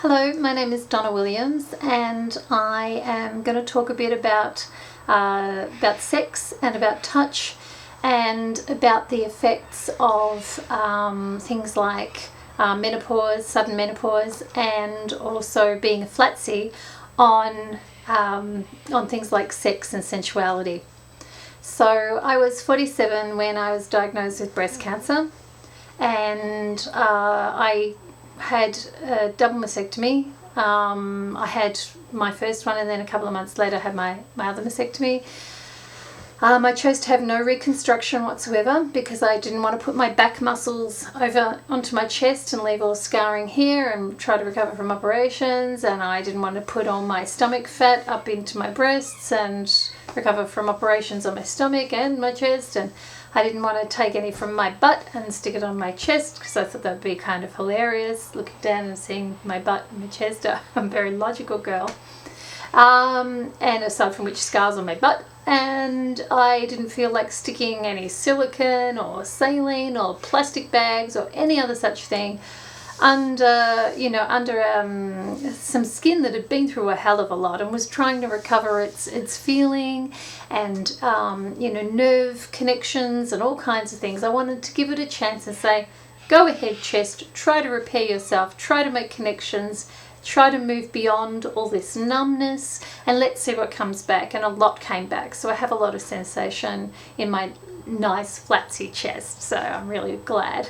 Hello, my name is Donna Williams, and I am going to talk a bit about sex and about touch and about the effects of things like menopause, sudden menopause, and also being a flatsy on things like sex and sensuality. So I was 47 when I was diagnosed with breast cancer, and I had a double mastectomy. I had my first one, and then a couple of months later I had my other mastectomy. I chose to have no reconstruction whatsoever because I didn't want to put my back muscles over onto my chest and leave all scarring here and try to recover from operations, and I didn't want to put all my stomach fat up into my breasts and recover from operations on my stomach and my chest, and I didn't want to take any from my butt and stick it on my chest because I thought that would be kind of hilarious, looking down and seeing my butt and my chest. I'm a very logical girl. And aside from which, scars on my butt. And I didn't feel like sticking any silicone or saline or plastic bags or any other such thing under some skin that had been through a hell of a lot and was trying to recover its feeling and nerve connections and all kinds of things. I wanted to give it a chance and say, go ahead, chest, try to repair yourself, try to make connections, try to move beyond all this numbness, and let's see what comes back. And a lot came back, so I have a lot of sensation in my nice flatsy chest, so I'm really glad.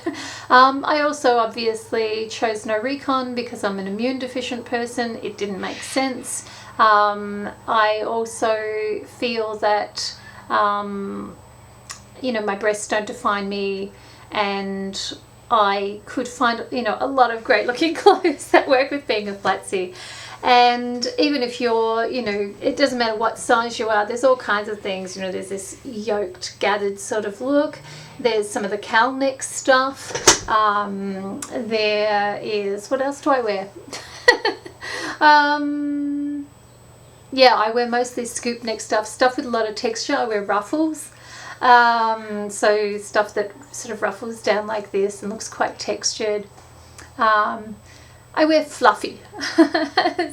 I also obviously chose no recon because I'm an immune deficient person. It didn't make sense. I also feel that my breasts don't define me, and I could find a lot of great looking clothes that work with being a flatsy. And even if you're, it doesn't matter what size you are, there's all kinds of things. There's this yoked, gathered sort of look. There's some of the cowl neck stuff. There is, what else do I wear? I wear mostly scoop neck stuff with a lot of texture. I wear ruffles. So stuff that sort of ruffles down like this and looks quite textured. I wear fluffy.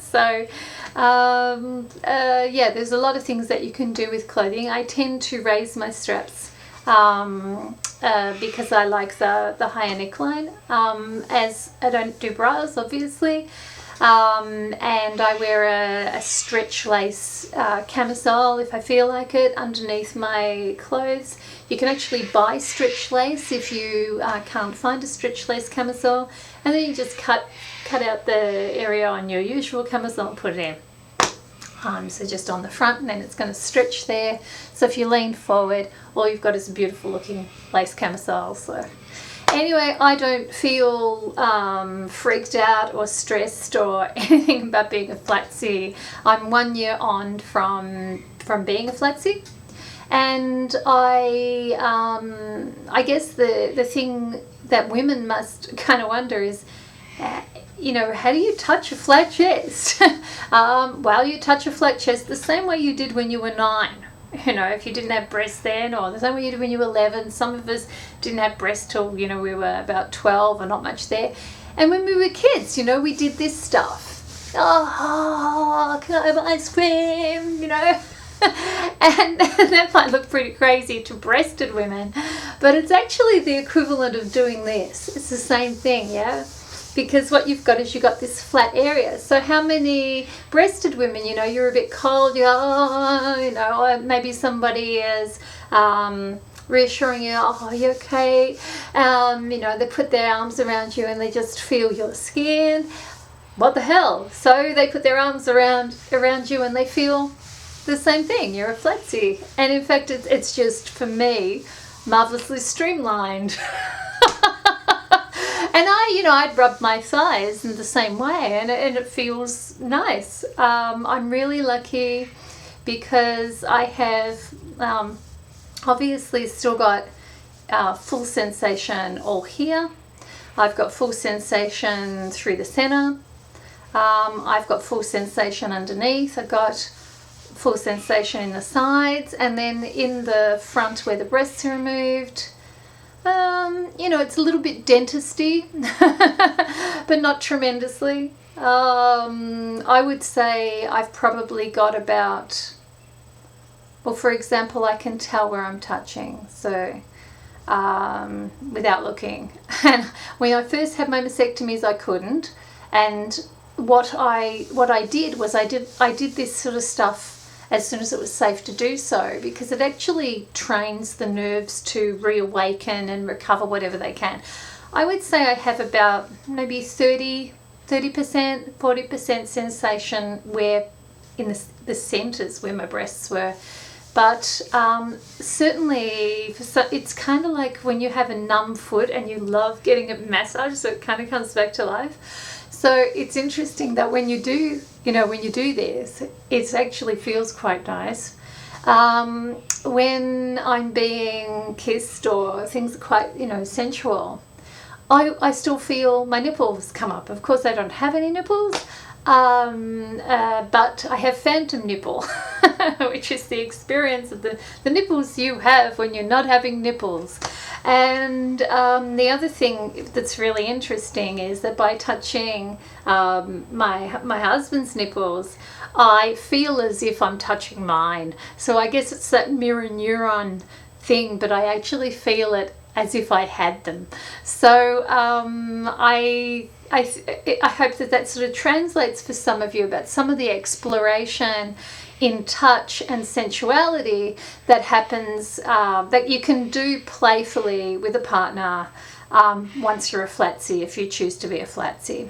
So there's a lot of things that you can do with clothing. I tend to raise my straps because I like the higher neckline, as I don't do bras obviously. And I wear a stretch lace camisole if I feel like it underneath my clothes. You can actually buy stretch lace if you can't find a stretch lace camisole, and then you just cut out the area on your usual camisole and put it in. So just on the front, and then it's going to stretch there. So if you lean forward, all you've got is a beautiful looking lace camisole. So anyway, I don't feel freaked out or stressed or anything about being a flatsy. I'm 1 year on from being a flatsy, and I guess the thing that women must kind of wonder is, how do you touch a flat chest? Well, you touch a flat chest the same way you did when you were 9. If you didn't have breasts then, or the same way you did when you were 11. Some of us didn't have breasts till, we were about 12 or not much there. And when we were kids, we did this stuff. Oh, can I have ice cream? And that might look pretty crazy to breasted women, but it's actually the equivalent of doing this. It's the same thing, yeah? Because what you've got is you've got this flat area. So how many breasted women, you're a bit cold, or maybe somebody is reassuring you, oh, you okay? They put their arms around you and they just feel your skin. What the hell? So they put their arms around you and they feel the same thing. You're a flatsy. And in fact, it's just, for me, marvelously streamlined. And I'd rub my thighs in the same way, and it feels nice. I'm really lucky because I have obviously still got full sensation all here. I've got full sensation through the center. I've got full sensation underneath. I've got full sensation in the sides, and then in the front where the breasts are removed, You know, it's a little bit dentisty, but not tremendously. I would say I've probably got about, well, for example, I can tell where I'm touching, so without looking. And when I first had my mastectomies, I couldn't. And what I did was I did this sort of stuff as soon as it was safe to do so, because it actually trains the nerves to reawaken and recover whatever they can. I would say I have about maybe 30%, 40% sensation where in the centres where my breasts were. But certainly, it's kind of like when you have a numb foot and you love getting a massage, so it kind of comes back to life. So it's interesting that when you do this, it actually feels quite nice. When I'm being kissed or things are quite, sensual, I still feel my nipples come up. Of course, I don't have any nipples, but I have phantom nipple, which is the experience of the nipples you have when you're not having nipples. And the other thing that's really interesting is that by touching my husband's nipples, I feel as if I'm touching mine. So I guess it's that mirror neuron thing, but I actually feel it as if I had them. So I hope that sort of translates for some of you about some of the exploration in touch and sensuality that happens, that you can do playfully with a partner once you're a flatsy, if you choose to be a flatsy.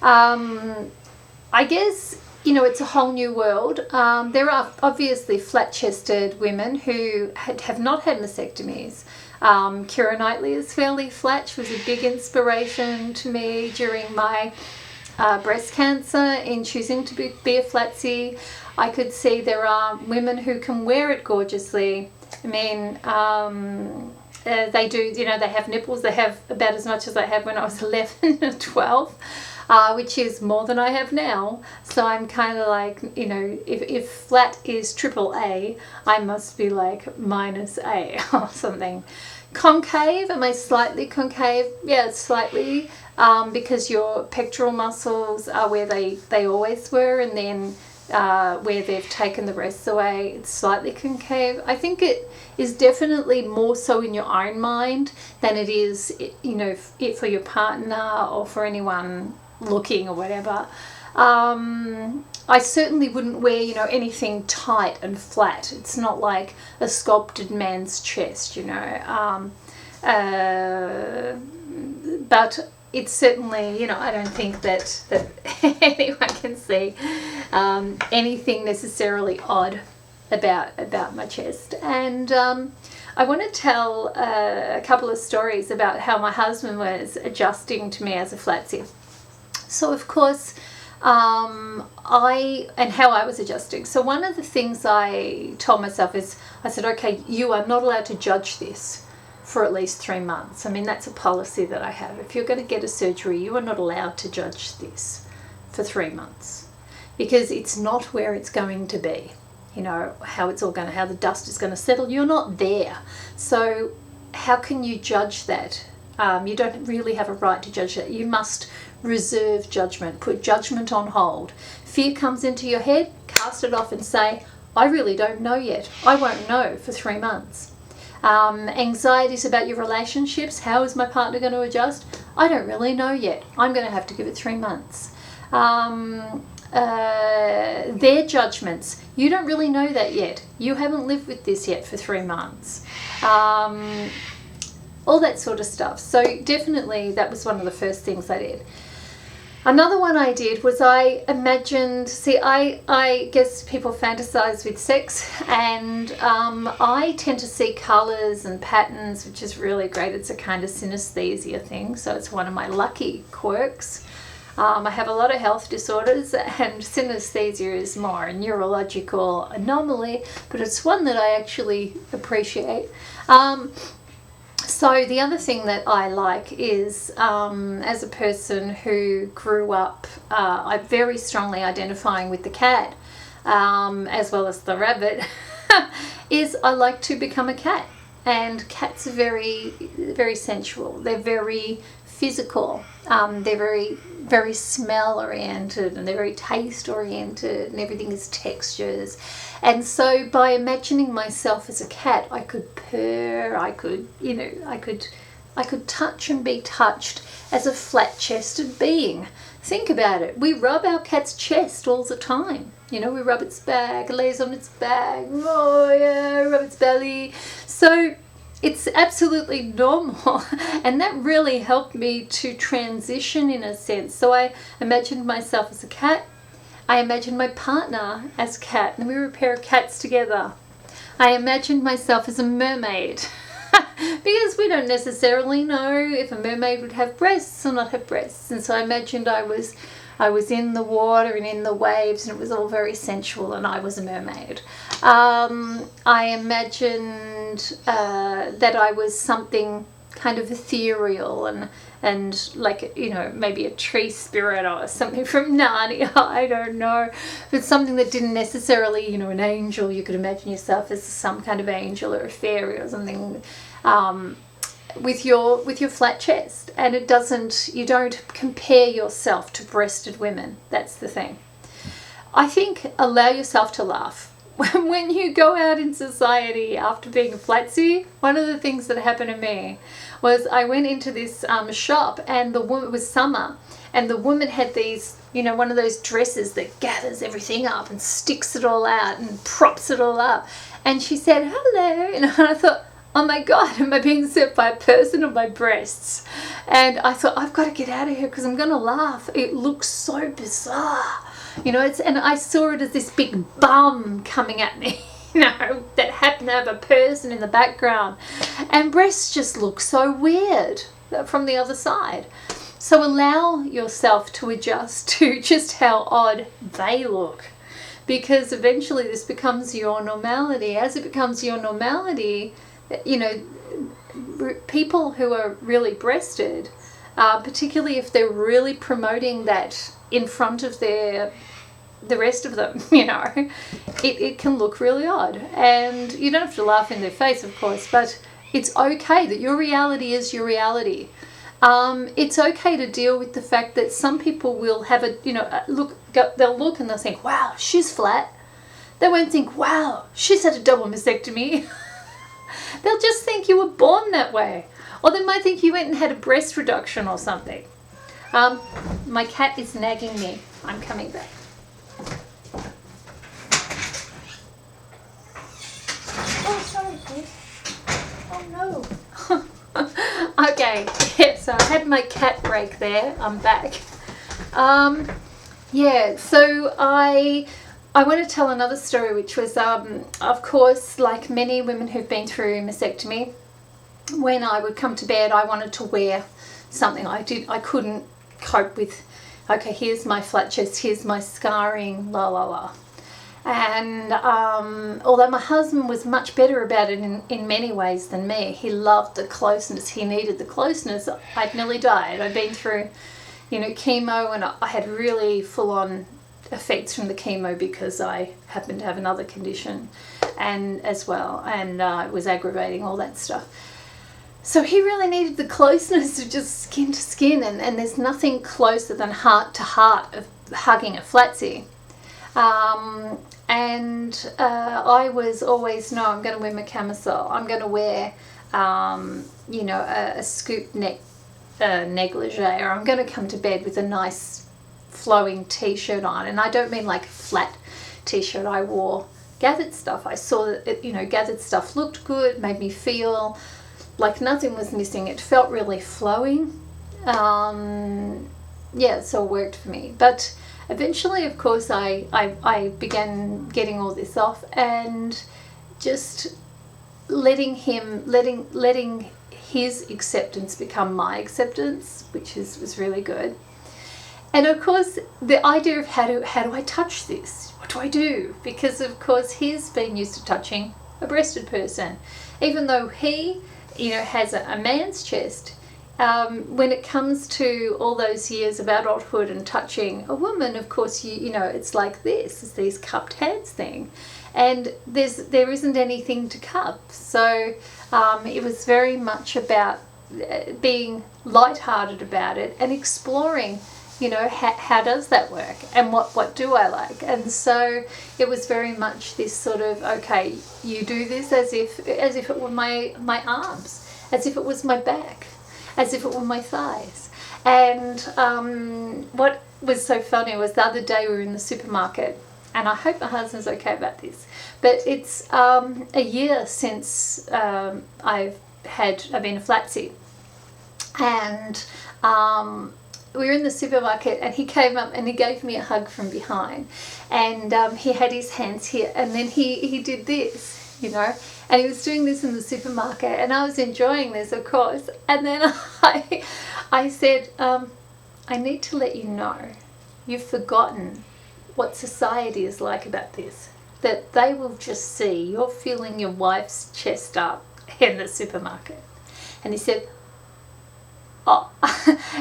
I guess, it's a whole new world. There are obviously flat-chested women who have not had mastectomies. Keira Knightley is fairly flat. She was a big inspiration to me during my breast cancer in choosing to be a flatsy. I could see there are women who can wear it gorgeously. I mean, they do, they have nipples. They have about as much as I had when I was 11 or 12, which is more than I have now. So I'm kind of like, if flat is AAA, I must be like minus A or something. Concave, am I slightly concave? Yeah, slightly, because your pectoral muscles are where they always were, and then where they've taken the breasts away, it's slightly concave. I think it is definitely more so in your own mind than it is, it for your partner or for anyone looking or whatever. I certainly wouldn't wear, anything tight and flat. It's not like a sculpted man's chest, but it's certainly, I don't think that anyone can see anything necessarily odd about my chest. And I want to tell a couple of stories about how my husband was adjusting to me as a flatsy. So, of course, how I was adjusting. So one of the things I told myself is, I said, okay, you are not allowed to judge this for at least 3 months. I mean, that's a policy that I have. If you're going to get a surgery, you are not allowed to judge this for 3 months, because it's not where it's going to be. How the dust is going to settle. You're not there. So how can you judge that? You don't really have a right to judge that. You must reserve judgment, put judgment on hold. Fear comes into your head, cast it off and say, I really don't know yet. I won't know for 3 months. Anxieties about your relationships. How is my partner going to adjust? I don't really know yet. I'm going to have to give it 3 months. Their judgments. You don't really know that yet. You haven't lived with this yet for 3 months. All that sort of stuff. So definitely that was one of the first things I did. Another one I did was I imagined, I guess people fantasize with sex, and I tend to see colours and patterns, which is really great. It's a kind of synesthesia thing, so it's one of my lucky quirks. I have a lot of health disorders, and synesthesia is more a neurological anomaly, but it's one that I actually appreciate. So the other thing that I like is, as a person who grew up, I'm very strongly identifying with the cat, as well as the rabbit, is I like to become a cat. and cats are very, very sensual. They're very physical. They're very, very smell oriented, and they're very taste oriented, and everything is textures. And so by imagining myself as a cat, I could purr, I could, you know, I could touch and be touched as a flat-chested being. Think about it. We rub our cat's chest all the time. You know, we rub its back, it lays on its back, oh yeah, rub its belly. So it's absolutely normal. And that really helped me to transition in a sense. So I imagined myself as a cat. I imagined my partner as a cat, and we were a pair of cats together. I imagined myself as a mermaid. Because we don't necessarily know if a mermaid would have breasts or not have breasts. And so I imagined I was in the water and in the waves, and it was all very sensual, and I was a mermaid. I imagined that I was something kind of ethereal and like, you know, maybe a tree spirit or something from Narnia, I don't know. But something that didn't necessarily, you know, an angel. You could imagine yourself as some kind of angel or a fairy or something, with your flat chest. And you don't compare yourself to breasted women. That's the thing. I think allow yourself to laugh. When you go out in society after being a flatsy, one of the things that happened to me was I went into this shop, and the woman, it was summer, and the woman had these, you know, one of those dresses that gathers everything up and sticks it all out and props it all up. And she said, hello. And I thought, oh my God, am I being served by a person or by breasts? And I thought, I've got to get out of here because I'm going to laugh. It looks so bizarre. You know, and I saw it as this big bum coming at me, you know, that happened to have a person in the background. And breasts just look so weird from the other side. So allow yourself to adjust to just how odd they look, because eventually this becomes your normality. As it becomes your normality, you know, people who are really breasted, particularly if they're really promoting that in front of the rest of them, you know, it can look really odd. And you don't have to laugh in their face, of course, but it's okay that your reality is your reality. It's okay to deal with the fact that some people will have a, you know, they'll look and they'll think, wow, she's flat. They won't think, wow, she's had a double mastectomy. They'll just think you were born that way. Or they might think you went and had a breast reduction or something. My cat is nagging me. I'm coming back. Oh, sorry, please. Oh, no. Okay, yeah, so I had my cat break there. I'm back. Yeah, so I want to tell another story, which was, of course, like many women who've been through mastectomy, when I would come to bed, I wanted to wear something. I couldn't cope with, okay, here's my flat chest, here's my scarring, la la la. And although my husband was much better about it in many ways than me, he loved the closeness, he needed the closeness. I'd nearly died. I'd been through, you know, chemo, and I had really full-on effects from the chemo because I happened to have another condition and as well, and it was aggravating, all that stuff. So he really needed the closeness of just skin to skin, and there's nothing closer than heart to heart of hugging a flatsy. I was always, no, I'm going to wear my camisole. I'm going to wear, you know, a scoop neck negligee, or I'm going to come to bed with a nice flowing t-shirt on. And I don't mean like a flat t-shirt. I wore gathered stuff. I saw that, you know, gathered stuff looked good, made me feel like nothing was missing. It felt really flowing. Yeah, so it worked for me. But eventually, of course, I began getting all this off and just letting his acceptance become my acceptance, which was really good. And of course, the idea of how do I touch this? What do I do? Because of course, he's been used to touching a breasted person. Even though he, you know, has a man's chest, when it comes to all those years of adulthood and touching a woman, of course, you know, it's like this, it's these cupped hands thing, and there isn't anything to cup. So it was very much about being lighthearted about it and exploring, you know, how does that work, and what do I like. And so it was very much this sort of, okay, you do this as if it were my arms, as if it was my back, as if it were my thighs. And what was so funny was the other day we were in the supermarket, and I hope my husband's okay about this, but it's a year since I've been a flatsy, and we were in the supermarket, and he came up and he gave me a hug from behind, and he had his hands here, and then he did this, you know, and he was doing this in the supermarket, and I was enjoying this, of course. And then I said, I need to let you know, you've forgotten what society is like about this, that they will just see you're filling your wife's chest up in the supermarket. And he said, oh.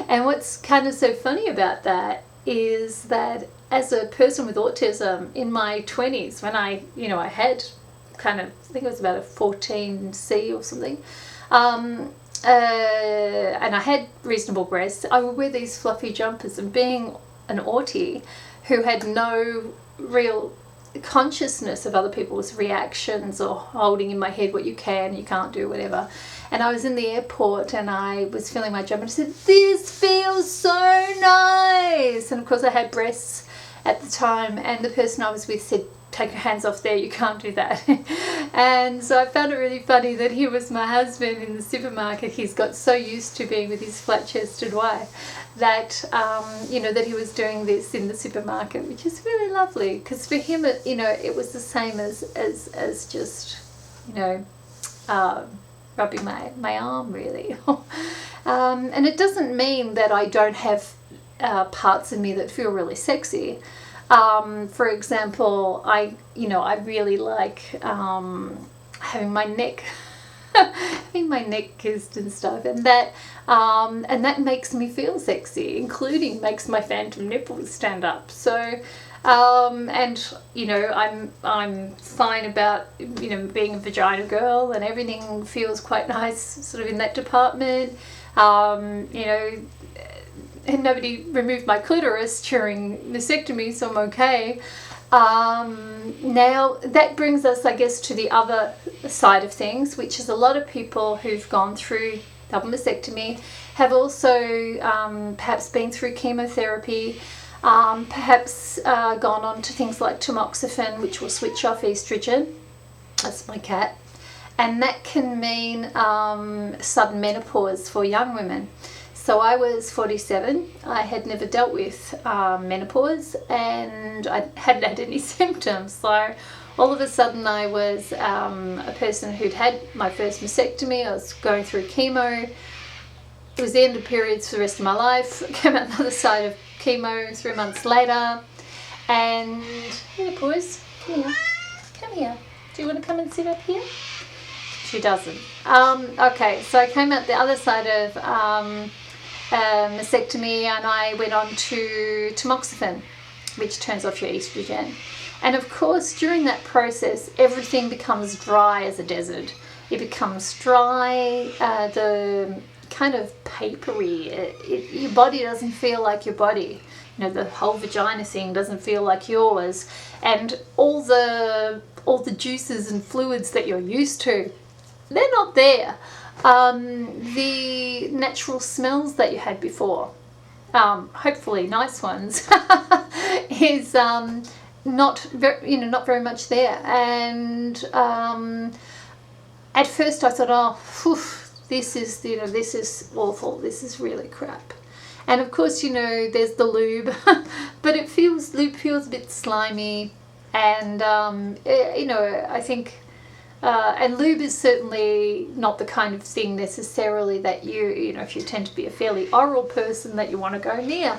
And what's kind of so funny about that is that as a person with autism in my 20s, when I had kind of, I think it was about a 14C or something, and I had reasonable breasts, I would wear these fluffy jumpers, and being an autie who had no real consciousness of other people's reactions or holding in my head what you can, you can't do, whatever. And I was in the airport and I was feeling my jumper and I said, this feels so nice. And of course I had breasts at the time, and the person I was with said, take your hands off there, you can't do that. And so I found it really funny that he was my husband in the supermarket. He's got so used to being with his flat-chested wife that, that he was doing this in the supermarket, which is really lovely, because for him, it was the same as just, rubbing my arm, really. And it doesn't mean that I don't have parts of me that feel really sexy. For example, I really like having my neck kissed and stuff, and that makes me feel sexy, including makes my phantom nipples stand up. So, I'm fine about being a vagina girl, and everything feels quite nice, sort of in that department. And nobody removed my clitoris during mastectomy, so I'm okay. Now, that brings us, I guess, to the other side of things, which is a lot of people who've gone through double mastectomy have also perhaps been through chemotherapy, perhaps gone on to things like Tomoxifen, which will switch off estrogen. That's my cat. And that can mean sudden menopause for young women. So I was 47, I had never dealt with menopause, and I hadn't had any symptoms. So all of a sudden I was a person who'd had my first mastectomy. I was going through chemo. It was the end of periods for the rest of my life. I came out the other side of chemo 3 months later. And here, boys, come here. Do you want to come and sit up here? She doesn't. Okay, so I came out the other side of mastectomy, and I went on to Tomoxifen, which turns off your estrogen. And of course, during that process, everything becomes dry as a desert. It becomes dry, the kind of papery. Your body doesn't feel like your body. The whole vagina thing doesn't feel like yours, and all the juices and fluids that you're used to, they're not there. The natural smells that you had before, hopefully nice ones, is not very much there. And at first I thought, this is awful. This is really crap. And of course, there's the lube, but lube feels a bit slimy, and I think. And lube is certainly not the kind of thing necessarily that if you tend to be a fairly oral person, that you want to go near.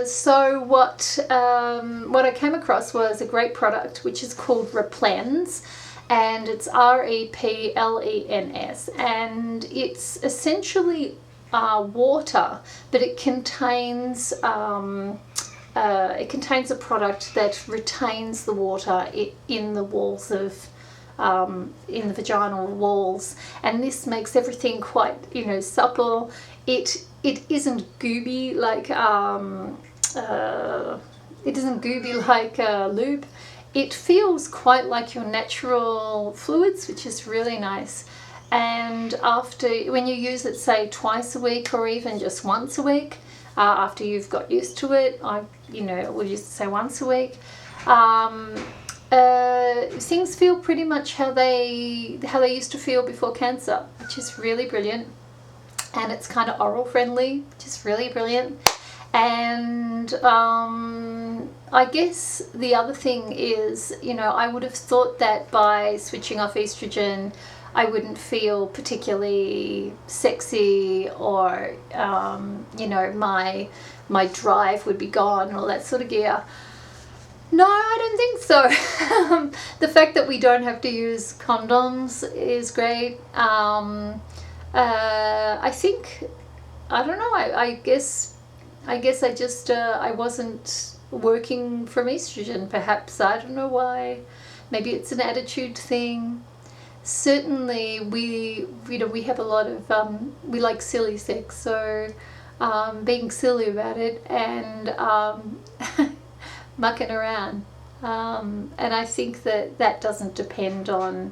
So what I came across was a great product which is called Replens, and it's REPLENS, and it's essentially water, but it contains a product that retains the water in the walls of in the vaginal walls, and this makes everything quite, you know, supple. It isn't gooby like lube. It feels quite like your natural fluids, which is really nice. And when you use it, say twice a week or even just once a week, after you've got used to it, we'll used to say once a week, things feel pretty much how they used to feel before cancer, which is really brilliant. And it's kind of oral friendly, which is really brilliant. And I guess the other thing is, you know, I would have thought that by switching off estrogen, I wouldn't feel particularly sexy, or you know, my drive would be gone, and all that sort of gear. No, I don't think so. The fact that we don't have to use condoms is great. I think, I don't know, I guess I just I wasn't working from estrogen, perhaps. I don't know why. Maybe it's an attitude thing. Certainly we have a lot of we like silly sex, so being silly about it and mucking around, and I think that doesn't depend on,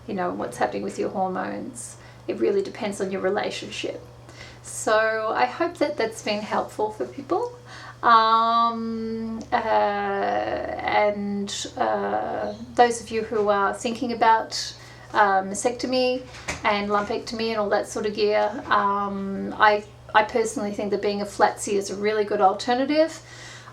you know, what's happening with your hormones. It really depends on your relationship. So I hope that that's been helpful for people. And those of you who are thinking about mastectomy and lumpectomy and all that sort of gear, I personally think that being a flatsy is a really good alternative.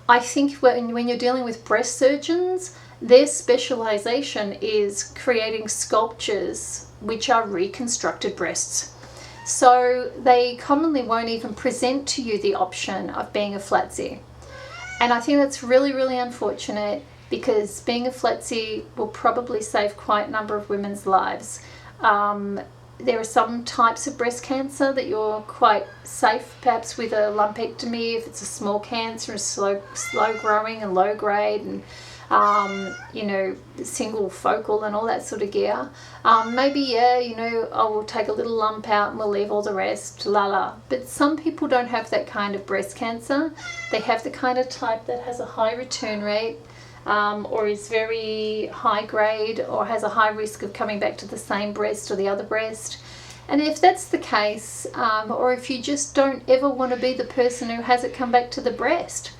I think when you're dealing with breast surgeons, their specialization is creating sculptures which are reconstructed breasts. So they commonly won't even present to you the option of being a flatsy. And I think that's really, really unfortunate, because being a flatsy will probably save quite a number of women's lives. There are some types of breast cancer that you're quite safe, perhaps with a lumpectomy, if it's a small cancer, a slow growing and low grade, and you know, single focal and all that sort of gear. Maybe, yeah, you know, I will take a little lump out and we'll leave all the rest, But some people don't have that kind of breast cancer. They have the kind of type that has a high return rate, or is very high grade, or has a high risk of coming back to the same breast or the other breast. And if that's the case, or if you just don't ever want to be the person who has it come back to the breast,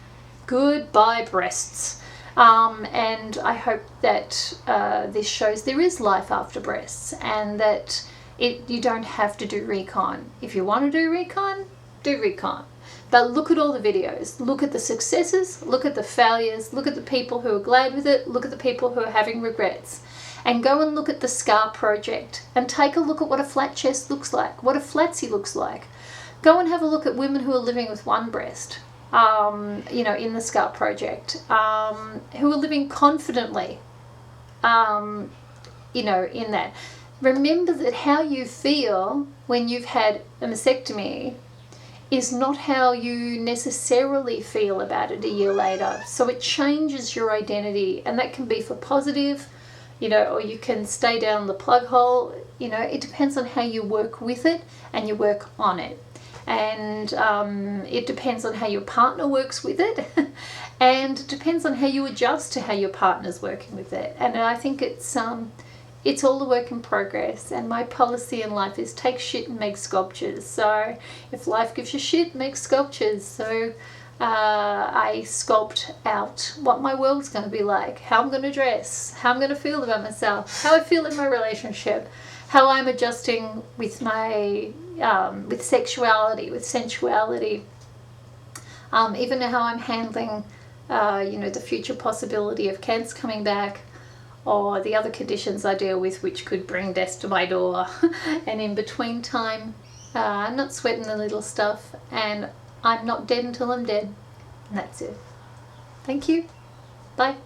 goodbye breasts. And I hope that this shows there is life after breasts, and that you don't have to do recon. If you want to do recon, do recon. But look at all the videos, look at the successes, look at the failures, look at the people who are glad with it, look at the people who are having regrets. And go and look at the SCAR project and take a look at what a flat chest looks like, what a flatsy looks like. Go and have a look at women who are living with one breast, you know, in the SCAR project, who are living confidently, you know, in that. Remember that how you feel when you've had a mastectomy is not how you necessarily feel about it a year later. So it changes your identity, and that can be for positive, you know, or you can stay down the plug hole. You know, it depends on how you work with it and you work on it. And it depends on how your partner works with it, and it depends on how you adjust to how your partner's working with it. And I think it's all a work in progress, and my policy in life is take shit and make sculptures. So if life gives you shit, make sculptures. So I sculpt out what my world's going to be like, how I'm going to dress, how I'm going to feel about myself, how I feel in my relationship, how I'm adjusting with my with sexuality, with sensuality, even how I'm handling you know, the future possibility of cancer coming back, or the other conditions I deal with which could bring death to my door. And in between time, I'm not sweating the little stuff, and I'm not dead until I'm dead. And that's it. Thank you. Bye.